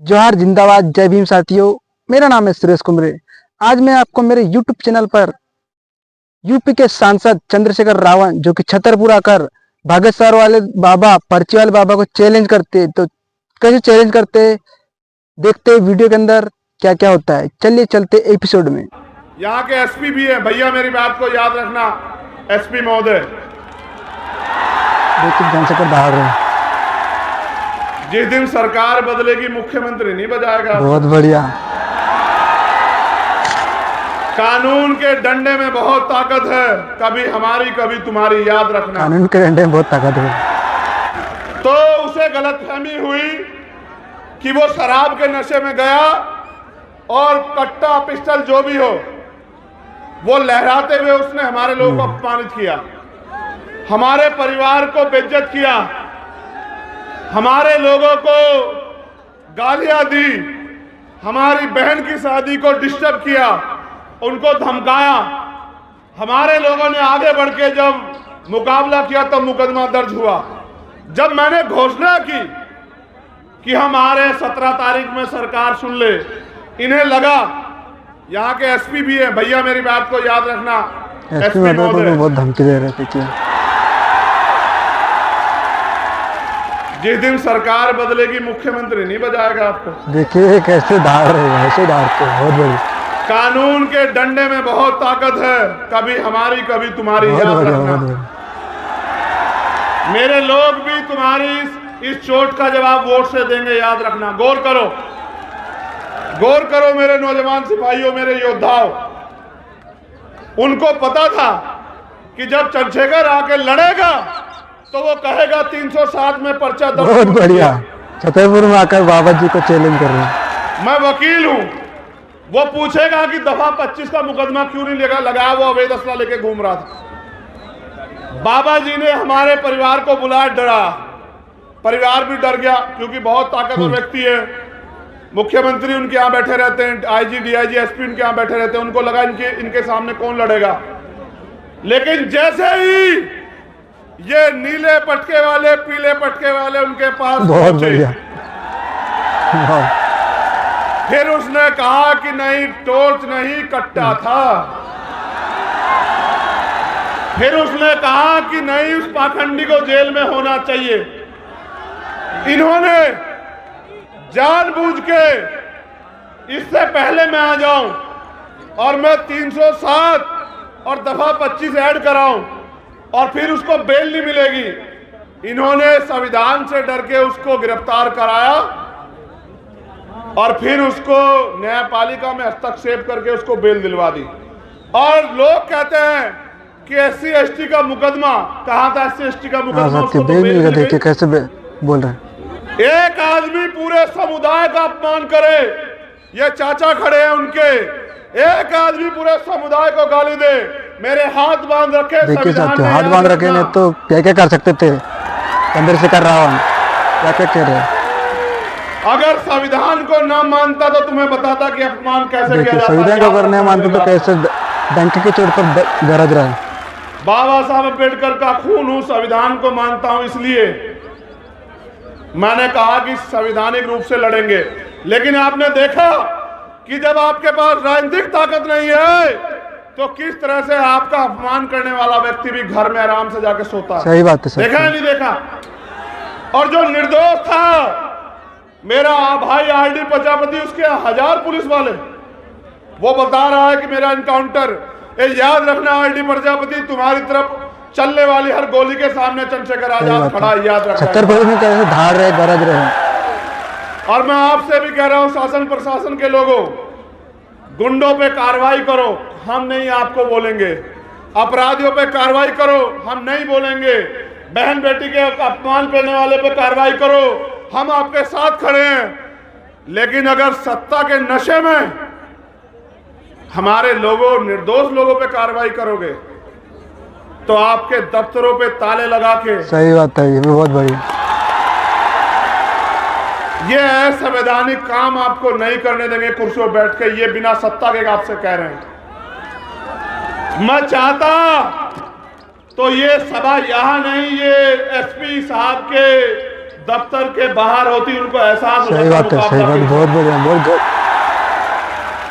जोहार जिंदाबाद जय भीम साथियों। मेरा नाम है सुरेश कुमरे। आज मैं आपको मेरे YouTube चैनल पर यूपी के सांसद चंद्रशेखर रावण जो कि छतरपुर आकर भागेश्वर वाले बाबा पर्ची वाले बाबा को चैलेंज करते, तो कैसे चैलेंज करते देखते वीडियो के अंदर क्या क्या होता है। चलिए चलते एपिसोड में। यहाँ के एसपी भी हैं भैया, मेरी बात को याद रखना एसपी महोदय। देखिए चंद्रशेखर भाग रहे हैं। जिस दिन सरकार बदलेगी मुख्यमंत्री नहीं बजाएगा। बहुत बढ़िया। कानून के डंडे में बहुत ताकत है, कभी हमारी कभी तुम्हारी, याद रखना। कानून के डंडे में बहुत ताकत है। तो उसे गलतफहमी हुई कि वो शराब के नशे में गया और कट्टा पिस्टल जो भी हो वो लहराते हुए उसने हमारे लोगों को अपमानित किया, हमारे परिवार को बेइज्जत किया, हमारे लोगों को गालियां दी, हमारी बहन की शादी को डिस्टर्ब किया, उनको धमकाया। हमारे लोगों ने आगे बढ़ के जब मुकाबला किया तो मुकदमा दर्ज हुआ। जब मैंने घोषणा की कि हम आ रहे 17 तारीख में सरकार सुन ले, इन्हें लगा, यहाँ के एसपी भी हैं भैया, मेरी बात को याद रखना एसपी महोदय, बहुत धमकी दे रहे थे। जिस दिन सरकार बदलेगी मुख्यमंत्री नहीं बजाएगा आपको। देखिए कैसे धार रहे हैं, ऐसे धारते हैं। बहुत बड़ी। कानून के डंडे में बहुत ताकत है, कभी हमारी कभी तुम्हारी, याद रखना। मेरे लोग भी तुम्हारी इस चोट का जवाब वोट से देंगे, याद रखना। गौर करो, गौर करो मेरे नौजवान सिपाहियों, मेरे योद्धाओं। उनको पता था कि जब चंद्रशेखर आके लड़ेगा तो वो कहेगा 307 में पर्चा दर्ज। बहुत बढ़िया। छतरपुर में आकर बाबा जी को चैलेंज कर रहे हैं। मैं वकील हूं। वो पूछेगा कि दफा 25 का मुकदमा क्यों नहीं लगाया, वो अवैध असला लेके घूम रहा था। बाबा जी ने हमारे परिवार को बुलाया, डरा, परिवार भी डर गया क्योंकि बहुत ताकतवर व्यक्ति है। मुख्यमंत्री उनके यहाँ बैठे रहते हैं, आईजी डीआईजी एसपी उनके यहाँ बैठे रहते हैं, उनको लगा इनके सामने कौन लड़ेगा। लेकिन जैसे ही ये नीले पटके वाले पीले पटके वाले उनके पास पहुंचे, फिर उसने कहा कि नहीं, टॉर्च नहीं कट्टा था। फिर उसने कहा कि नहीं, उस पाखंडी को जेल में होना चाहिए। इन्होंने जानबूझ के, इससे पहले मैं आ जाऊं और मैं 307 और दफा 25 ऐड कराऊं और फिर उसको बेल नहीं मिलेगी, इन्होंने संविधान से डर के उसको गिरफ्तार कराया और फिर उसको न्यायपालिका में हस्तक्षेप करके उसको बेल दिलवा दी। और लोग कहते हैं कि एससी एसटी का मुकदमा, कहाँ था एससी एसटी का मुकदमा, उसको तो बेल मिल गई। कैसे बोल रहे हैं। एक आदमी पूरे समुदाय का अपमान करे, ये चाचा खड़े हैं उनके, एक आदमी पूरे समुदाय को गाली दे, मेरे हाथ बांध रखे। देखिए साथियों, हाथ बांध रखे नहीं तो क्या क्या कर सकते थे चंद्रशेखर रावण, क्या क्या कह रहे हैं। अगर संविधान को ना मानता तो तुम्हें बताता कि अपमान कैसे किया जाता है। संविधान को अगर नहीं मानते तो कैसे डंके की चोट पर गरज रहा है। बाबा साहब अम्बेडकर का खून हूं, संविधान को मानता हूं, इसलिए मैंने कहा कि संवैधानिक रूप से लड़ेंगे। लेकिन आपने देखा कि जब आपके पास राजनीतिक ताकत नहीं है तो किस तरह से आपका अपमान करने वाला व्यक्ति भी घर में आराम से जाके सोता है। सही बात है। देखा नहीं देखा। और जो निर्दोष था मेरा भाई आरडी प्रजापति, उसके 1000 पुलिस वाले, वो बता रहा है कि मेरा एनकाउंटर, याद रखना आरडी प्रजापति, तुम्हारी तरफ चलने वाली हर गोली के सामने चंद्रशेखर आजाद खड़ा, याद रखना। छतरपुर में कैसे धार रहे, गरज रहे। और मैं आपसे भी कह रहा हूं, शासन प्रशासन के लोगों, गुंडों पे कार्रवाई करो, हम नहीं आपको बोलेंगे। अपराधियों पे कार्रवाई करो, हम नहीं बोलेंगे। बहन बेटी के अपमान करने वाले पे कार्रवाई करो, हम आपके साथ खड़े हैं। लेकिन अगर सत्ता के नशे में हमारे लोगों, निर्दोष लोगों पे कार्रवाई करोगे तो आपके दफ्तरों पे ताले लगा के। सही बात है, ये भी बहुत बढ़िया। ये असंवैधानिक काम आपको नहीं करने देंगे कुर्सियों बैठ के, ये बिना सत्ता के आपसे कह रहे हैं। मैं चाहता तो ये सभा यहां नहीं, ये एसपी साहब के दफ्तर के बाहर होती, उनको एहसास सही बात है, सही बात, बहुत बढ़िया, बहुत।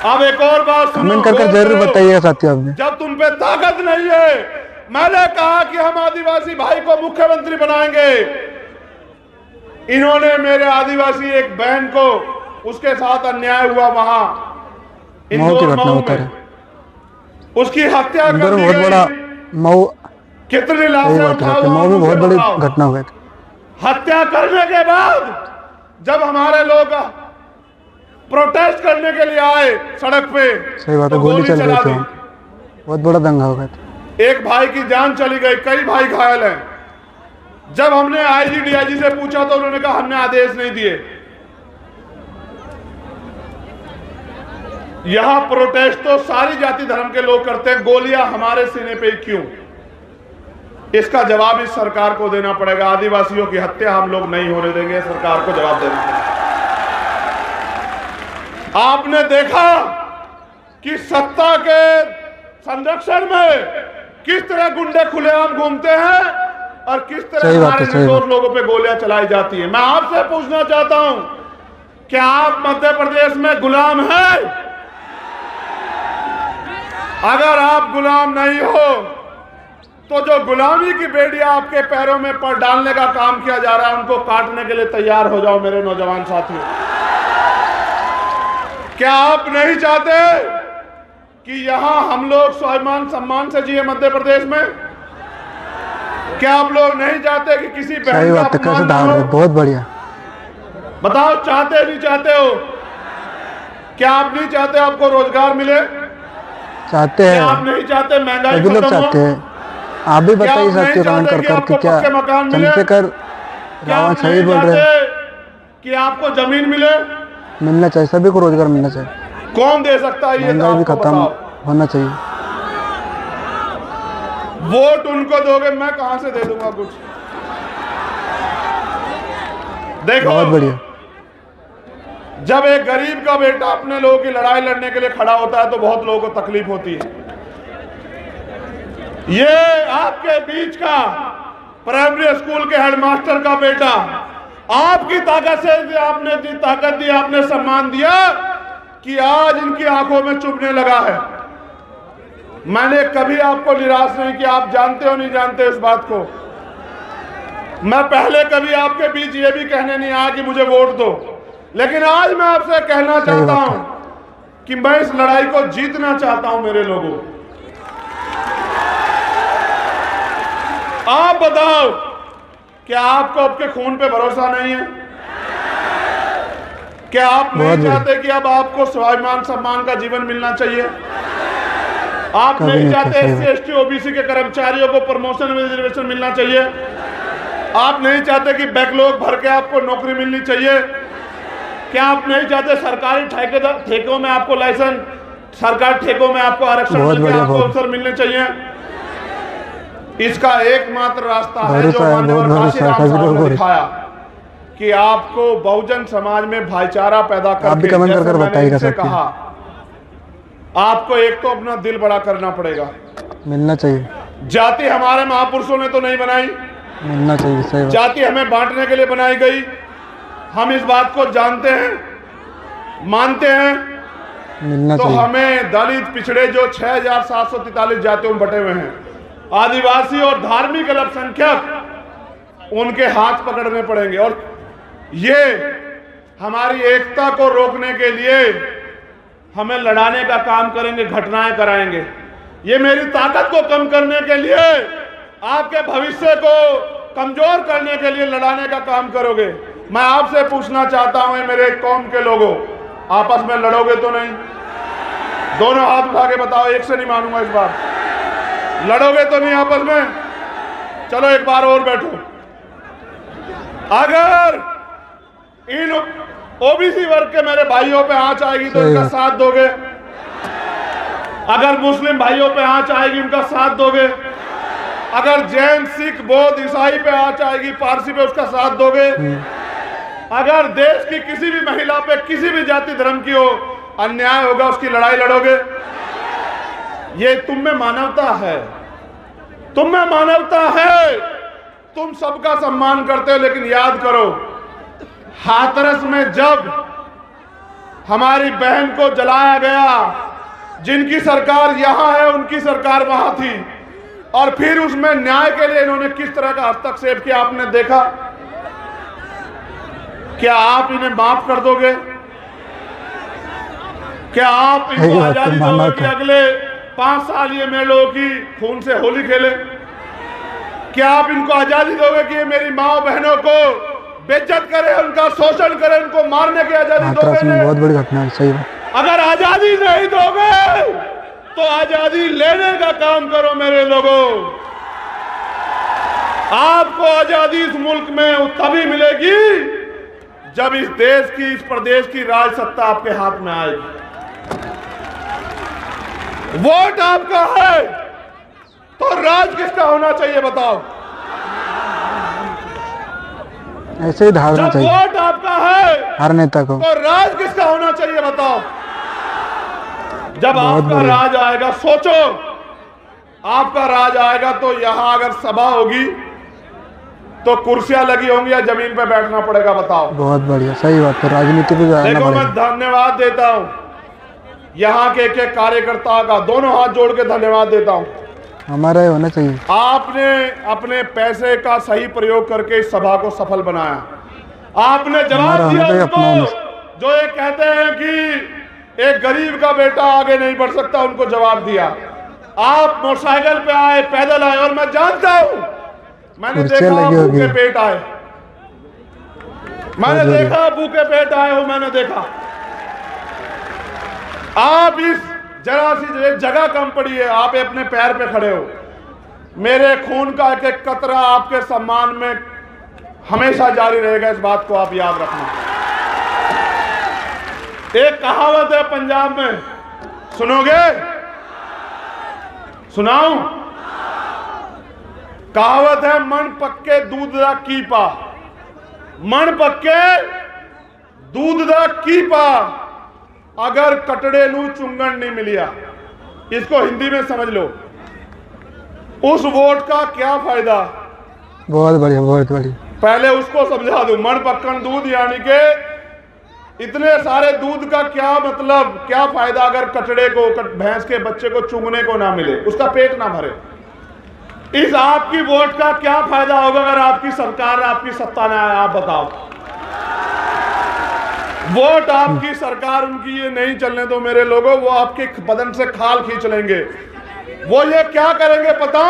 अब एक और बात सुनो, कमेंट करके जरूर बताइएगा साथियों आपने। जब तुम पे ताकत नहीं है, मैंने कहा कि हम आदिवासी भाई को मुख्यमंत्री बनाएंगे, इन्होंने मेरे आदिवासी एक बहन को, उसके साथ अन्याय हुआ वहां इंदौर मऊ में, उसकी हत्या कर दी बहुत बड़ा गई। मऊ, कितनी लाशें मऊ में बहुत बड़ी घटना हुई थी। हत्या करने के बाद जब हमारे लोग प्रोटेस्ट करने के लिए आए सड़क पे, सही बात है, गोली चल रही थी, बहुत बड़ा दंगा हो गया था। एक भाई की जान चली गई, कई भाई घायल हैं। जब हमने आईजी डीआईजी से पूछा तो उन्होंने कहा हमने आदेश नहीं दिए। यहां प्रोटेस्ट तो सारी जाति धर्म के लोग करते हैं, गोलियां हमारे सीने पे क्यों? इसका जवाब इस सरकार को देना पड़ेगा। आदिवासियों की हत्या हम लोग नहीं होने देंगे, सरकार को जवाब देना पड़ेगा। आपने देखा कि सत्ता के संरक्षण में किस तरह गुंडे खुलेआम घूमते हैं और किस तरह हमारे निर्दोष लोगों पे गोलियां चलाई जाती है। मैं आपसे पूछना चाहता हूं, क्या आप मध्य प्रदेश में गुलाम हैं? अगर आप गुलाम नहीं हो तो जो गुलामी की बेड़ियां आपके पैरों में पर डालने का काम किया जा रहा है, उनको काटने के लिए तैयार हो जाओ मेरे नौजवान साथियों। क्या आप नहीं चाहते कि यहां हम लोग स्वाभिमान सम्मान से जिए मध्य प्रदेश में? क्या आप लोग नहीं चाहते कि किसी बहन का अपमान ना हो? बहुत बढ़िया, बताओ, चाहते नहीं चाहते हो? क्या आप नहीं चाहते आपको रोजगार मिले? चाहते हैं। आप नहीं चाहते महंगाई सभी लोग चाहते हैं। आप भी बताइए साथियों कमेंट कर करके, क्या चंद्रशेखर रावण सही बोल रहे हैं कि आपको जमीन मिले? मिलना चाहिए, सभी को रोजगार मिलना चाहिए। कौन दे सकता है? ये महंगाई भी खत्म होना चाहिए। वोट उनको दोगे, मैं कहां से दे दूंगा कुछ? देखो, बहुत बढ़िया। जब एक गरीब का बेटा अपने लोगों की लड़ाई लड़ने के लिए खड़ा होता है तो बहुत लोगों को तकलीफ होती है। ये आपके बीच का प्राइमरी स्कूल के हेडमास्टर का बेटा आपकी ताकत से, आपने दी ताकत दी, आपने सम्मान दिया कि आज इनकी आंखों में चुभने लगा है। मैंने कभी आपको निराश नहीं किया, आप जानते हो नहीं जानते इस बात को। मैं पहले कभी आपके बीच ये भी कहने नहीं आया कि मुझे वोट दो, लेकिन आज मैं आपसे कहना चाहता हूं कि मैं इस लड़ाई को जीतना चाहता हूं मेरे लोगों। आप बताओ, क्या आपको आपके खून पे भरोसा नहीं है? क्या आप नहीं चाहते कि अब आपको स्वाभिमान सम्मान का जीवन मिलना चाहिए? आप नहीं चाहते SC ST OBC के कर्मचारियों को प्रमोशन में रिजर्वेशन मिलना चाहिए? आप नहीं चाहते कि बैकलॉग भर के आपको नौकरी मिलनी चाहिए? क्या आप नहीं चाहते सरकारी ठेकों में आपको लाइसेंस, सरकारी ठेकों में आपको आरक्षण मिलकर आपको अवसर मिलने चाहिए? इसका एकमात्र रास्ता है जो माननीय काशीराम साहब ने दिखाया कि आपको बहुजन समाज में भाईचारा पैदा करके, जैसे मैंने इनसे कहा, आपको एक तो अपना दिल बड़ा करना पड़ेगा, मिलना चाहिए। जाति हमारे महापुरुषों ने तो नहीं बनाई, मिलना चाहिए। सही जाति हमें बांटने के लिए बनाई गई। हम इस बात को जानते हैं, मानते हैं। मिलना तो चाहिए। हमें दलित पिछड़े जो 6743 जातियों में बटे हुए हैं, आदिवासी और धार्मिक अल्पसंख्यक, उनके हाथ पकड़ने पड़ेंगे। और ये हमारी एकता को रोकने के लिए हमें लड़ाने का काम करेंगे, घटनाएं कराएंगे। ये मेरी ताकत को कम करने के लिए, आपके भविष्य को कमजोर करने के लिए लड़ाने का काम करोगे। मैं आपसे पूछना चाहता हूं, मेरे कौम के लोगों, आपस में लड़ोगे तो नहीं? दोनों हाथ उठा के बताओ, एक से नहीं मानूंगा इस बार। लड़ोगे तो नहीं आपस में? चलो एक बार और बैठो। अगर इन OBC वर्ग के मेरे भाइयों पे आंच आएगी तो इनका साथ दोगे? अगर मुस्लिम भाइयों पे आंच आएगी उनका साथ दोगे? अगर जैन, सिख, बौद्ध, ईसाई पे आंच आएगी, पारसी पे, उसका साथ दोगे? अगर देश की किसी भी महिला पे, किसी भी जाति धर्म की हो, अन्याय होगा, उसकी लड़ाई लड़ोगे? ये तुम में मानवता है, तुम में मानवता है तुम सबका सम्मान करते हो, लेकिन याद करो हाथरस में जब हमारी बहन को जलाया गया, जिनकी सरकार यहां है उनकी सरकार वहां थी, और फिर उसमें न्याय के लिए इन्होंने किस तरह का हस्तक्षेप किया आपने देखा। क्या आप इन्हें माफ कर दोगे? क्या आप इनको आजादी दोगे कि अगले 5 साल ये मेरे लोगों की खून से होली खेले? क्या आप इनको आजादी दोगे कि ये मेरी माँ बहनों को बेइज्जत करे, उनका शोषण करे, उनको मारने की आजादी दोगे? बहुत बड़ी घटना है, सही बात। अगर आजादी नहीं दोगे तो आजादी लेने का काम करो मेरे लोगों। आपको आजादी इस मुल्क में तभी मिलेगी जब इस देश की, इस प्रदेश की राज सत्ता आपके हाथ में आएगी। वोट आपका है तो राज किसका होना चाहिए बताओ? ऐसे ही धारना चाहिए। वोट आपका है हर नेता को, तो राज किसका होना चाहिए बताओ? जब आपका राज आएगा, सोचो आपका राज आएगा तो यहां अगर सभा होगी तो कुर्सियां लगी होंगी या जमीन पे बैठना पड़ेगा बताओ? बहुत बढ़िया, सही बात है। राजनीति पे देखो मैं धन्यवाद देता हूं यहां के एक कार्यकर्ता का, दोनों हाथ जोड़ के धन्यवाद देता हूं। हमारा ये होना चाहिए। आपने अपने पैसे का सही प्रयोग करके इस सभा को सफल बनाया। आपने जवाब दिया उनको जो ये कहते हैं कि एक गरीब का बेटा आगे नहीं बढ़ सकता, उनको जवाब दिया। आप मोटरसाइकिल पे आए, पैदल आए, और मैं जानता हूं, मैंने देखा भूखे पेट आए, मैंने देखा भूखे पेट आए हो, मैंने देखा। आप इस जरा सी जगह कम पड़ी है, आप अपने पैर पे खड़े हो। मेरे खून का एक एक कतरा आपके सम्मान में हमेशा जारी रहेगा, इस बात को आप याद रखना। एक कहावत है पंजाब में, सुनोगे? सुनाऊं? कहावत है, मन पक्के दूध दा कीपा, मन पक्के दूध दा कीपा, अगर कटड़े नू चुंगन नहीं मिलिया। इसको हिंदी में समझ लो, उस वोट का क्या फायदा? बहुत बढ़िया, बहुत बढ़िया। पहले उसको समझा दूं, मन पक्कन दूध यानी के इतने सारे दूध का क्या मतलब, क्या फायदा अगर कटड़े को, भैंस के बच्चे को चुंगने को ना मिले, उसका पेट ना भरे। इस आपकी वोट का क्या फायदा होगा अगर आपकी सरकार, आपकी सत्ता ना आए? आप बताओ। वोट आपकी सरकार उनकी ये नहीं चलने दो मेरे लोगों, वो आपके बदन से खाल खींच लेंगे। वो ये क्या करेंगे पता?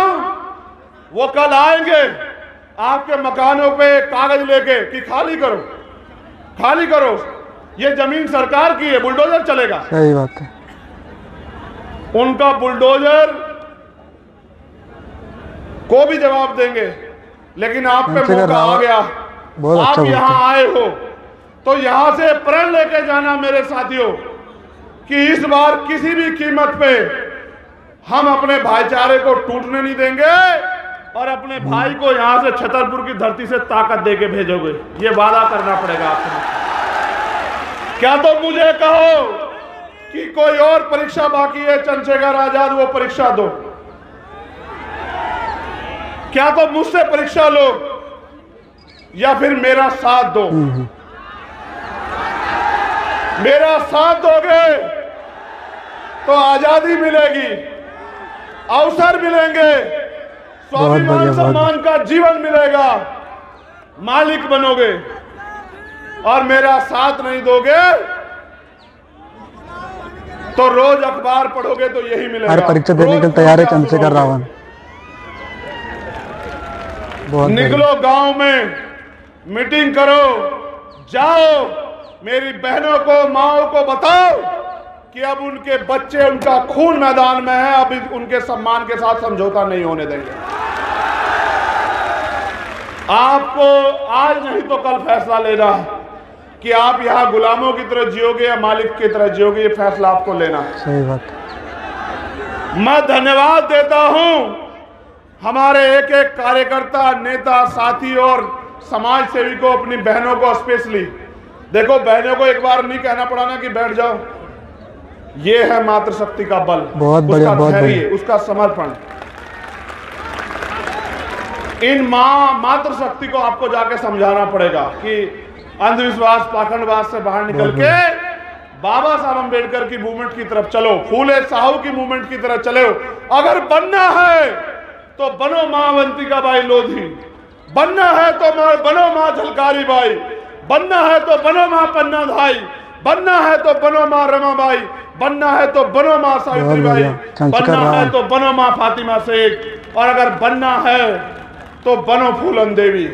वो कल आएंगे आपके मकानों पे कागज लेके कि खाली करो, खाली करो, ये जमीन सरकार की है, बुलडोजर चलेगा। सही बात है। उनका बुलडोजर को भी जवाब देंगे, लेकिन आप पे मौका आ गया, आप यहां आए हो तो यहां से प्रण लेके जाना मेरे साथियों कि इस बार किसी भी कीमत पे हम अपने भाईचारे को टूटने नहीं देंगे और अपने भाई को यहां से छतरपुर की धरती से ताकत देके भेजोगे। ये वादा करना पड़ेगा आपको। क्या तो मुझे कहो कि कोई और परीक्षा बाकी है चंद्रशेखर आजाद, वो परीक्षा दो। क्या तो मुझसे परीक्षा लो या फिर मेरा साथ दो। मेरा साथ दोगे तो आजादी मिलेगी, अवसर मिलेंगे, स्वाभिमान सम्मान का जीवन मिलेगा, मालिक बनोगे। और मेरा साथ नहीं दोगे तो रोज अखबार पढ़ोगे तो यही मिलेगा। हर परीक्षा देने के लिए तैयार है चंद्रशेखर रावण। निकलो गांव में, मीटिंग करो, जाओ, मेरी बहनों को, माओ को बताओ कि अब उनके बच्चे, उनका खून मैदान में है, अब उनके सम्मान के साथ समझौता नहीं होने देंगे। आपको आज नहीं तो कल फैसला लेना है कि आप यहां गुलामों की तरह जियोगे या मालिक की तरह जियोगे, ये फैसला आपको लेना है। सही बात। मैं धन्यवाद देता हूं हमारे एक एक कार्यकर्ता, नेता, साथी और समाज सेवी को, अपनी बहनों को स्पेशली। देखो, बहनों को एक बार नहीं कहना पड़ा ना कि बैठ जाओ, ये है मातृशक्ति का बल, बहुत बढ़िया, बहुत बढ़िया, उसका समर्पण। इन मातृशक्ति को आपको जाके समझाना पड़ेगा कि अंधविश्वास पाखंडवाद से बाहर निकल के बाबा साहब अम्बेडकर की मूवमेंट की तरफ चलो, फूले साहू की मूवमेंट की तरफ चलो। अगर बनना है तो बनो मां अवंतिका बाई लोधी, बनना है तो बनो मां झलकारी बाई, बनना है तो बनो मां पन्ना धाई, बनना है तो बनो मां रमाबाई, बनना है तो बनो मां सावित्री बाई, बनना है तो बनो मां फातिमा शेख, और अगर बनना है तो बनो फूलन देवी।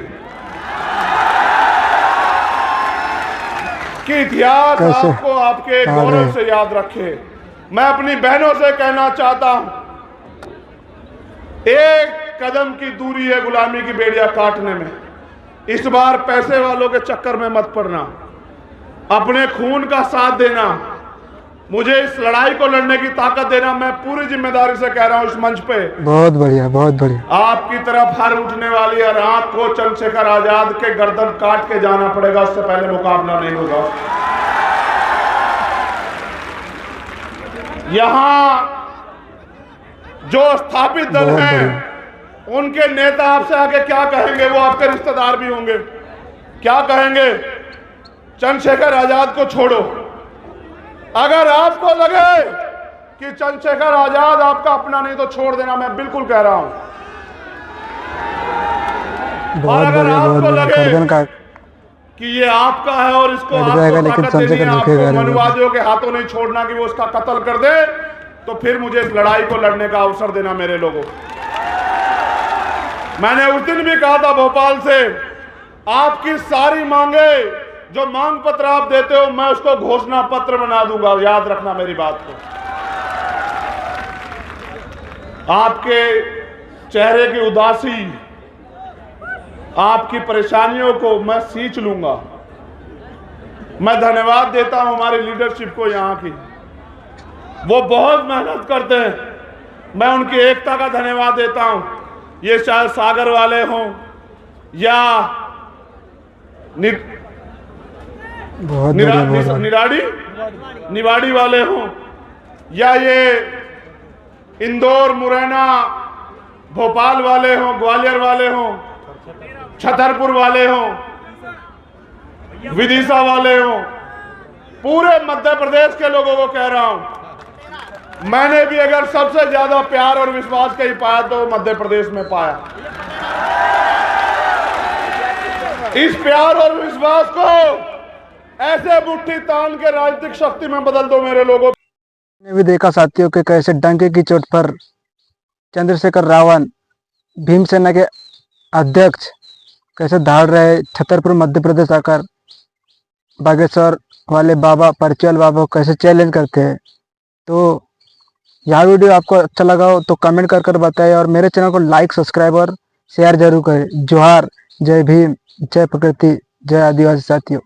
कि इतिहास आपको आपके गौरव से याद रखे। मैं अपनी बहनों से कहना चाहता हूं, एक कदम की दूरी है गुलामी की बेड़ियां काटने में। इस बार पैसे वालों के चक्कर में मत पड़ना, अपने खून का साथ देना, मुझे इस लड़ाई को लड़ने की ताकत देना। मैं पूरी जिम्मेदारी से कह रहा हूं इस मंच पे। बहुत बढ़िया, बहुत बढ़िया। आपकी तरफ हर उठने वाली हर आंख को चंद्रशेखर आजाद के गर्दन काट के जाना पड़ेगा, उससे पहले मुकाबला नहीं होगा। यहां जो स्थापित दल हैं उनके नेता आपसे आगे क्या कहेंगे, वो आपके रिश्तेदार भी होंगे। क्या कहेंगे? चंद्रशेखर आजाद को छोड़ो। अगर आपको लगे कि चंद्रशेखर आजाद आपका अपना नहीं तो छोड़ देना, मैं बिल्कुल कह रहा हूं। और अगर आपको लगे कि ये आपका है और इसको आपको ताकत देनी है, आपको मनुवादियों के हाथों नहीं छोड़ना कि वो उसका कत्ल कर दे, तो फिर मुझे इस लड़ाई को लड़ने का अवसर देना मेरे लोगों। मैंने उस दिन भी कहा था भोपाल से, आपकी सारी मांगे जो मांग पत्र आप देते हो, मैं उसको घोषणा पत्र बना दूंगा। याद रखना मेरी बात को। आपके चेहरे की उदासी, आपकी परेशानियों को मैं सींच लूंगा। मैं धन्यवाद देता हूं हमारी लीडरशिप को यहां की, वो बहुत मेहनत करते हैं। मैं उनकी एकता का धन्यवाद देता हूं। ये चाहे सागर वाले हों या निवाड़ी वाले हों, या ये इंदौर, मुरैना, भोपाल वाले हों, ग्वालियर वाले हों, छतरपुर वाले हों, विदिशा वाले हों, पूरे मध्य प्रदेश के लोगों को कह रहा हूं, मैंने भी अगर सबसे ज्यादा प्यार और विश्वास कहीं पाया तो मध्य प्रदेश में पाया। इस प्यार और विश्वास को ऐसे मुट्ठी तान के राजनीतिक शक्ति में बदल दो मेरे लोगों। ने भी देखा साथियों के कैसे डंके की चोट पर चंद्रशेखर रावण, भीमसेना के अध्यक्ष, कैसे धाड़ रहे छतरपुर मध्य प्रदेश आकर बागेश्वर वाले बाबा, परचुअल बाबा को कैसे चैलेंज करते हैं। तो यह वीडियो आपको अच्छा लगा हो तो कमेंट कर बताएं, और मेरे चैनल को लाइक, सब्सक्राइब और शेयर जरूर करें। जोहार, जय भीम, जय प्रकृति, जय आदिवासी साथियों।